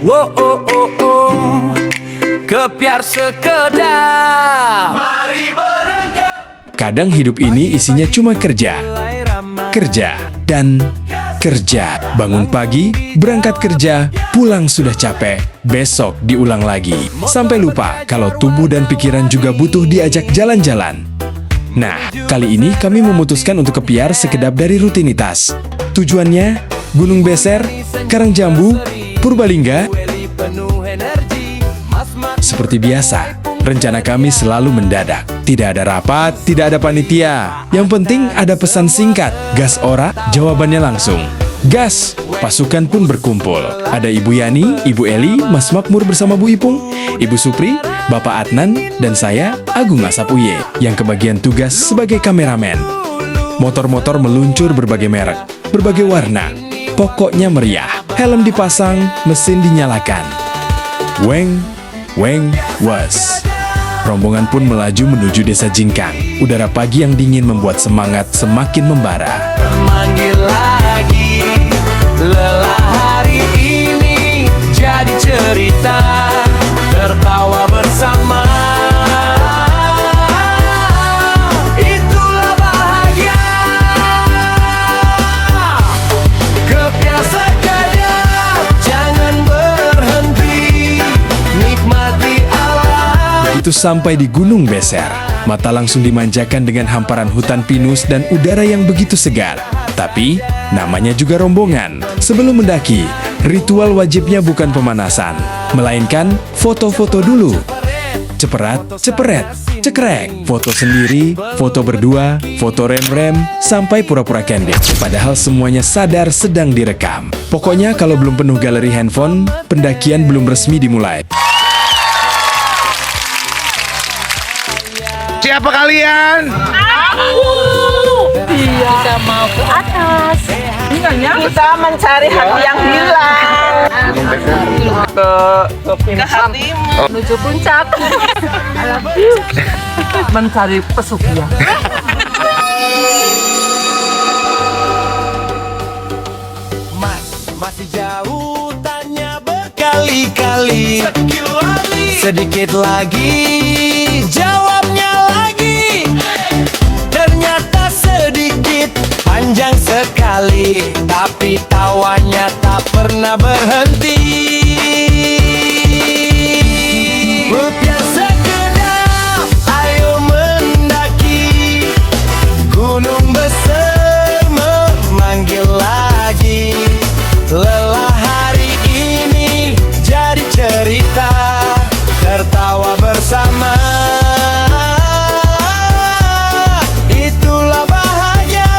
Wow, oh, oh, oh. Kepiar sekedap. Mari berenggan. Kadang hidup ini isinya cuma kerja, kerja, dan kerja. Bangun pagi, berangkat kerja, pulang sudah capek, besok diulang lagi. Sampai lupa kalau tubuh dan pikiran juga butuh diajak jalan-jalan. Nah, kali ini kami memutuskan untuk kepiar sekedap dari rutinitas. Tujuannya, Gunung Beser, Karangjambu, Purbalingga. Seperti biasa, rencana kami selalu mendadak. Tidak ada rapat, tidak ada panitia. Yang penting ada pesan singkat. Gas ora, jawabannya langsung. Gas! Pasukan pun berkumpul. Ada Ibu Yani, Ibu Eli, Mas Makmur bersama Bu Ipung, Ibu Supri, Bapak Adnan, dan saya, Agung Asapuye, yang kebagian tugas sebagai kameramen. Motor-motor meluncur berbagai merek, berbagai warna. Pokoknya meriah. Helm dipasang, mesin dinyalakan. Weng, weng, was. Rombongan pun melaju menuju desa Jingkang. Udara pagi yang dingin membuat semangat semakin membara. Memanggil lagi, lelah hari ini jadi cerita, tertawa bersama. Itulah bahagia. Kepiar sekedap, jangan berhenti, nikmati alam. Begitu sampai di Gunung Beser, mata langsung dimanjakan dengan hamparan hutan pinus dan udara yang begitu segar. Tapi, namanya juga rombongan. Sebelum mendaki, ritual wajibnya bukan pemanasan, melainkan foto-foto dulu. Ceperat, ceperet, cekrek. Foto sendiri, foto berdua, foto rem-rem, sampai pura-pura candid. Padahal semuanya sadar sedang direkam. Pokoknya kalau belum penuh galeri handphone, pendakian belum resmi dimulai. Siapa kalian? Kita mau ke atas. Kita mencari hati yang hilang. Ke hatimu. Menuju puncak. Mencari pesugihan. Masih jauh, tanya berkali-kali. Sedikit lagi, jawabnya lagi. Ternyata sedikit, panjang sekali, tapi tawanya tak pernah berhenti. Kepiar sekedap, ayo mendaki. Gunung Beser memanggil lagi. Lelah hari ini jadi cerita, tertawa bersama. Itulah bahagia.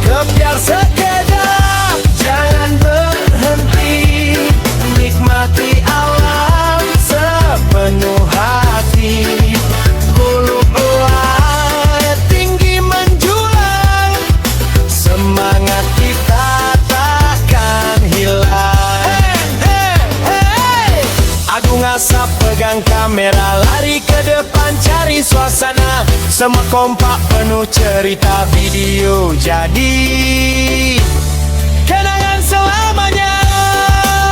Kepiar sekedap, jangan berhenti, nikmati alam sepenuh hati. Hulu air tinggi menjulang, semangat kita takkan hilang. Agung Asap pegang kamera, lari ke depan cari suasana. Semua kompak penuh cerita, video jadi kenangan selamanya.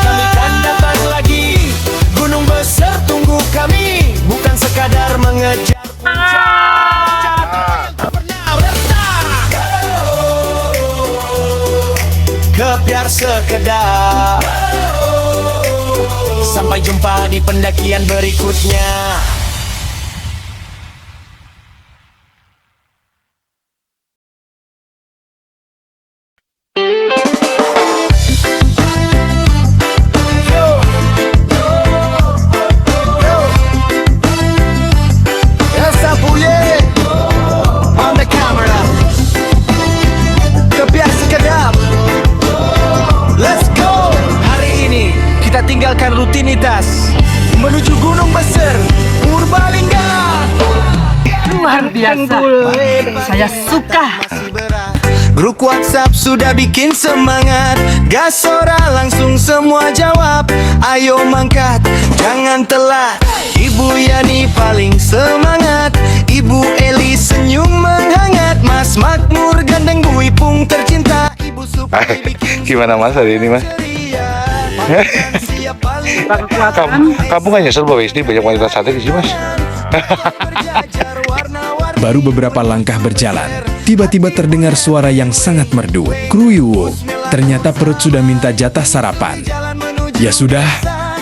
Kami kan datang lagi, Gunung Beser tunggu kami, bukan sekadar mengejar puncak. Tak pernah retak. Kepiar sekedap. Sampai jumpa di pendakian berikutnya. Tinggalkan rutinitas menuju Gunung Beser, Purbalingga. Luar biasa. Saya suka. Grup WhatsApp sudah bikin semangat. Gas ora langsung semua jawab. Ayo mangkat, jangan telat. Ibu Yani paling semangat. Ibu Eli senyum menghangat, Mas Makmur gandeng Bu Ipung tercinta. Ibu Supri bikin Gimana Mas hari ini Mas? ceria. Kamu nggak nyesel bahwa SD banyak wanita cantik sih Mas? Berjajar warna-warni. Baru beberapa langkah berjalan, tiba-tiba terdengar suara yang sangat merdu. Kruyuwo, ternyata perut sudah minta jatah sarapan. Jalan menuju Ya sudah,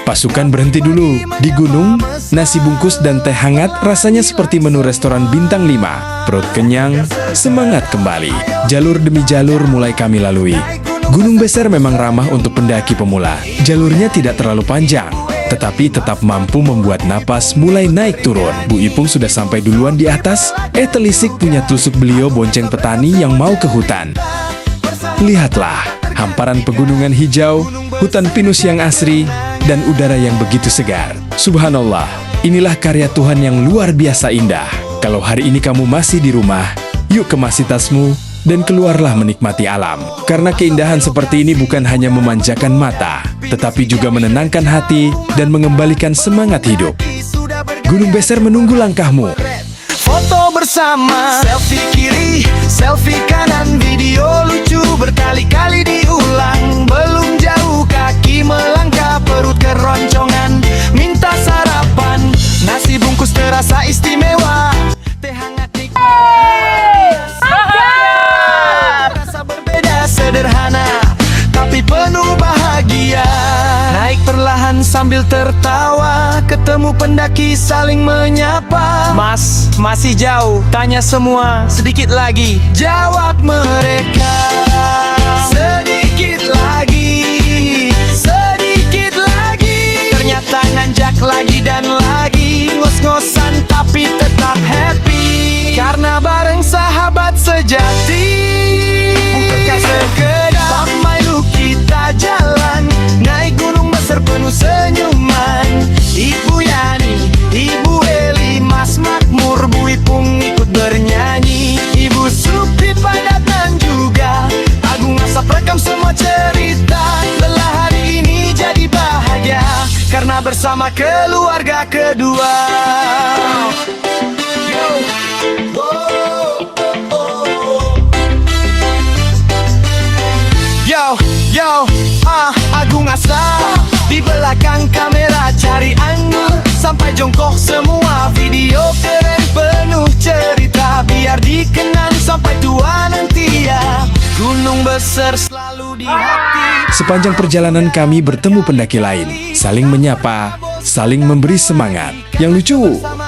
pasukan berhenti dulu. Di gunung, nasi bungkus dan teh hangat rasanya seperti menu restoran bintang 5. Perut kenyang, semangat kembali. Jalur demi jalur mulai kami lalui. Gunung Beser memang ramah untuk pendaki pemula. Jalurnya tidak terlalu panjang, tetapi tetap mampu membuat napas mulai naik turun. Bu Ipung sudah sampai duluan di atas. Telisik punya tusuk beliau bonceng petani yang mau ke hutan. Lihatlah, hamparan pegunungan hijau, hutan pinus yang asri, dan udara yang begitu segar. Subhanallah, inilah karya Tuhan yang luar biasa indah. Kalau hari ini kamu masih di rumah, yuk kemasi tasmu dan keluarlah menikmati alam. Karena keindahan seperti ini bukan hanya memanjakan mata, tetapi juga menenangkan hati dan mengembalikan semangat hidup. Gunung Beser menunggu langkahmu. foto bersama, selfie kiri, selfie kanan, video lucu berkali-kali diulang. Belum jauh kaki melangkah, perut keroncongan, minta sarapan. Nasi bungkus terasa istimewa, teh hangat nikmat. Rasa berbeda sederhana, tapi penuh bahagia. Naik perlahan sambil tertawa, ketemu pendaki saling menyapa. Mas, masih jauh? Tanya semua, sedikit lagi jawab mereka. Sedikit lagi, sedikit lagi. Ternyata nanjak lagi dan lagi, ngos-ngosan tapi tetap happy. Karena bareng sahabat sejati, bukan sekedar pamailu kita jalan. Naik Gunung Beser penuh senyuman. Ibu Yani, Ibu Eli, Mas Makmur, Bu Ipung ikut bernyanyi. Ibu Supri Padatan juga, Agung Asap rekam semua cerita. Lelah hari ini jadi bahagia, karena bersama keluarga kedua. Yo. Yo, Agung Asap di belakang kamera cari angle sampai jongkok semua. Video keren penuh cerita, biar dikenang sampai tua nanti ya. Gunung Beser selalu di hati. Sepanjang perjalanan kami bertemu pendaki lain, saling menyapa, saling memberi semangat. Yang lucu,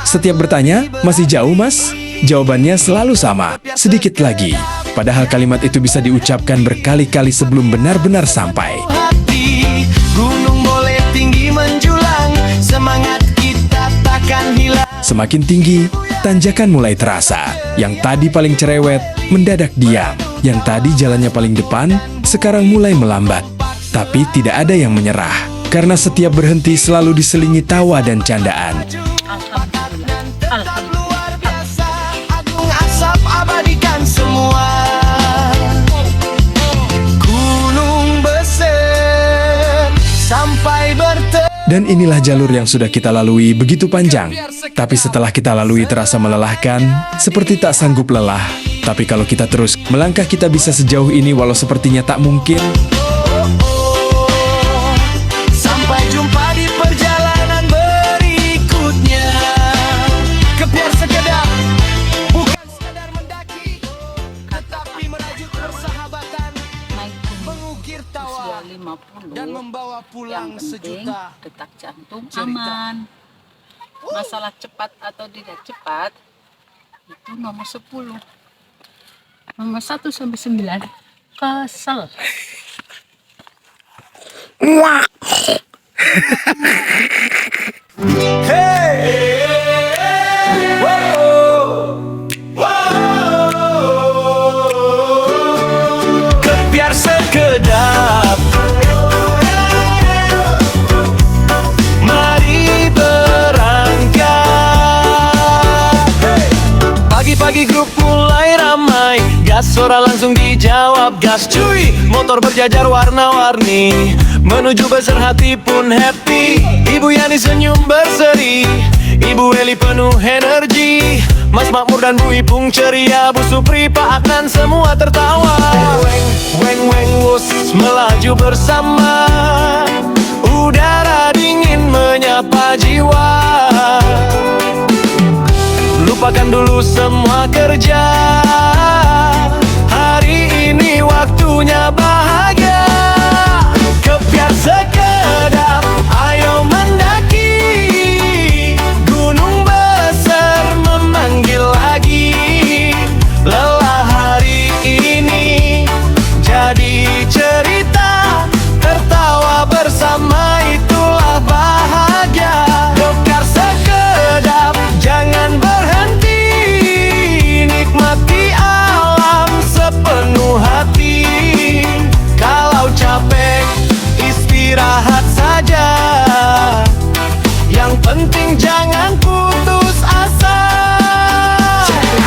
setiap bertanya, masih jauh mas? Jawabannya selalu sama, sedikit lagi. Padahal kalimat itu bisa diucapkan berkali-kali sebelum benar-benar sampai. Hati, gunung boleh tinggi menjulang, semangat kita takkan hilang. Semakin tinggi, tanjakan mulai terasa. Yang tadi paling cerewet, mendadak diam. Yang tadi jalannya paling depan, sekarang mulai melambat. Tapi tidak ada yang menyerah, karena setiap berhenti selalu diselingi tawa dan candaan. Luar biasa, Agung Asap abadikan semua. Gunung Beser sampai bertemu. Dan inilah jalur yang sudah kita lalui begitu panjang. Tapi setelah kita lalui terasa melelahkan, seperti tak sanggup lelah. Tapi kalau kita terus melangkah, kita bisa sejauh ini walau sepertinya tak mungkin. Sampai jumpa di perjalanan berikutnya. Kebiar sekedar, bukan sekadar mendaki, tetapi merajut persahabatan, mengukir tawa, 50 dan membawa pulang yang penting sejuta. detak jantung cerita. aman. Masalah cepat atau tidak cepat itu nomor 10. Nomor 1 sampai 9 kesel. Kebiar sekedap, mari berangkat. Pagi-pagi grup mulai ramai, gas suara langsung dijawab gas cuy. Motor berjajar warna-warni, menuju Beser hati pun happy. Ibu Yani senyum berseri, Ibu Eli penuh energi. Mas Makmur dan Bu Ipung ceria, Bu Supri, Pak Adnan semua tertawa. Weng, weng, weng, wus, melaju bersama. Udara dingin menyapa jiwa. Lupakan dulu semua kerja. Hari ini waktunya bahagia. Kepiar sekedap, ayo mendaki. Gunung Beser memanggil lagi. Lelah hari ini jadi cerita. Tertawa bersama itulah bahagia. Dokar sekedap, jangan berhenti. Nikmati alam sepenuh hati. Kalau capek, istirahat saja. Yang penting jangan putus asa.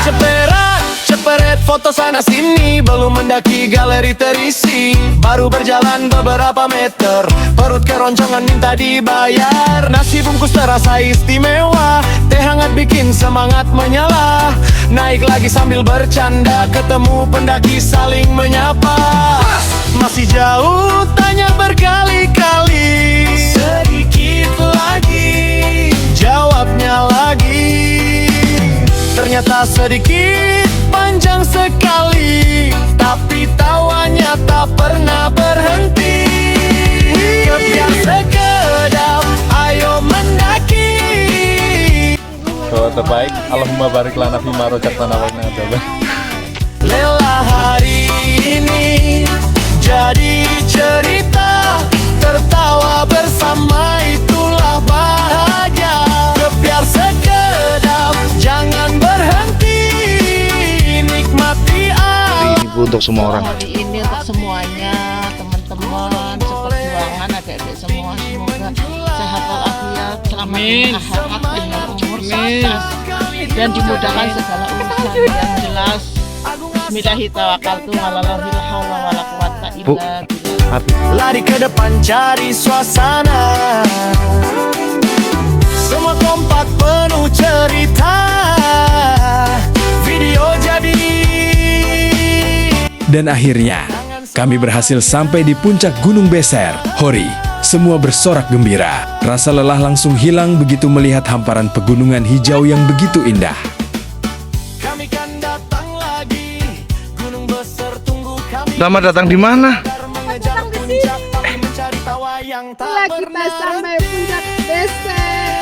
Ceperan, ceperet foto sana sini. Belum mendaki galeri terisi. Baru berjalan beberapa meter, perut keroncongan minta dibayar. Nasi bungkus terasa istimewa. Teh hangat bikin semangat menyala. Naik lagi sambil bercanda. Ketemu pendaki saling menyapa. Masih jauh, tanya berkali-kali. Sedikit lagi, jawabnya lagi. Ternyata sedikit, panjang sekali. Tapi tawanya tak pernah berhenti. Kepiar sekedap, ayo mendaki. Doa terbaik, Allahumma barik lana fima rojakna wa qina adzaban. Lelah hari ini jadi cerita. Tertawa bersama itulah bahagia. Kepiar sekedap, jangan berhenti. Nikmati alam. Ibu untuk semua orang. Hari ini untuk semuanya, teman-teman seperjuangan, adik-adik semua, semoga sehat walafiat, selamat di akhirat, dengan umur sukses, dan dimudahkan segala urusan. Yang jelas, bismillahi tawakkaltu ala la haula wala quwata illa billah. Lari ke depan cari suasana. Semua kompak penuh cerita. Video jadi. Dan akhirnya, kami berhasil sampai di puncak Gunung Beser, Hori. Semua bersorak gembira. Rasa lelah langsung hilang begitu melihat hamparan pegunungan hijau yang begitu indah. Kami kan datang lagi. Gunung Beser tunggu kami. Selamat datang di mana? Mengejar puncak tapi mencari tawa yang tak pernah sampai puncak Beser.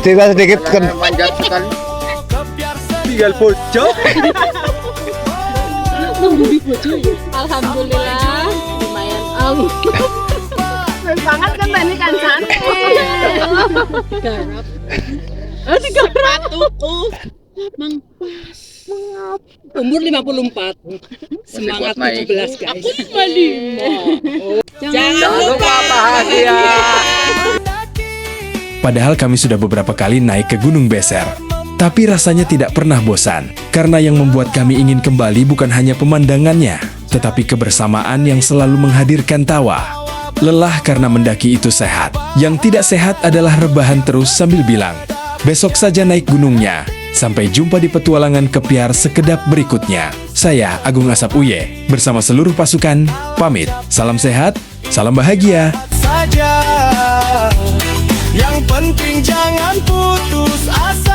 Cerita sedikit kan. Tinggal pojok. Alhamdulillah, lumayan banget kan tadi kan santai. Sepatuku Mang pas. Umur 54. Semangat 17 guys. 55. Jangan lupa bahagia. Padahal kami sudah beberapa kali naik ke Gunung Beser. Tapi rasanya tidak pernah bosan, karena yang membuat kami ingin kembali bukan hanya pemandangannya, tetapi kebersamaan yang selalu menghadirkan tawa. Lelah karena mendaki itu sehat, yang tidak sehat adalah rebahan terus sambil bilang, besok saja naik gunungnya. Sampai jumpa di petualangan Kepiar sekedap berikutnya. Saya Agung Asap Uye, bersama seluruh pasukan, pamit. Salam sehat, salam bahagia. Saja. Yang penting jangan putus asa.